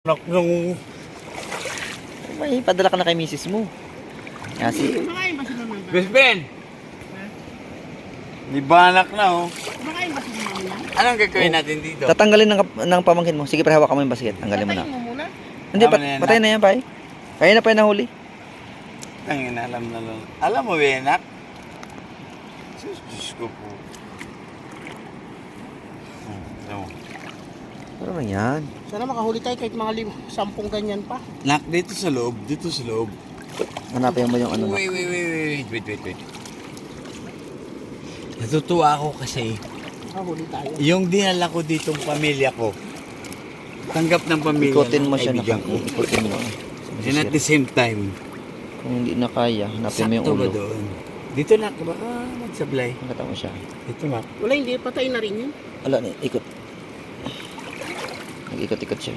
Anak nung May padala ka na kay misis mo. Kasi, Kumakain ba si mama? best friend. May banak na oh. Kumakain ba si mama? Anong gagawin natin dito? tatanggalin ng pamangkin mo. Sige, hawakan mo yung basket. Tanggalin mo na. Patayin mo muna. Hindi, Tama na yan, patay na yan, pay. Kaya na pa yung nahuli. Tangin na alam na lang. Alam mo ba anak? Diyos ko po. Alam mo. Ano na yan? Sana makahuli tayo kahit mga 10 ganyan pa. Nak, dito sa loob. Hanapin mo yung ano na. Wait. Natutuwa ako kasi Makahuli tayo. yung dinala ko ditong pamilya ko, tanggap ng pamilya Ikutin mo ng siya na. kaibigan ko. Ikutin mo. And at the same time, Kung hindi na kaya, hanapin mo yung sakto ba ulo. doon? Dito na, baka magsablay. Nakita mo siya. Dito na. Wala, hindi. Patay na rin yun. Wala na, ikot. Nag-ikot-ikot siya.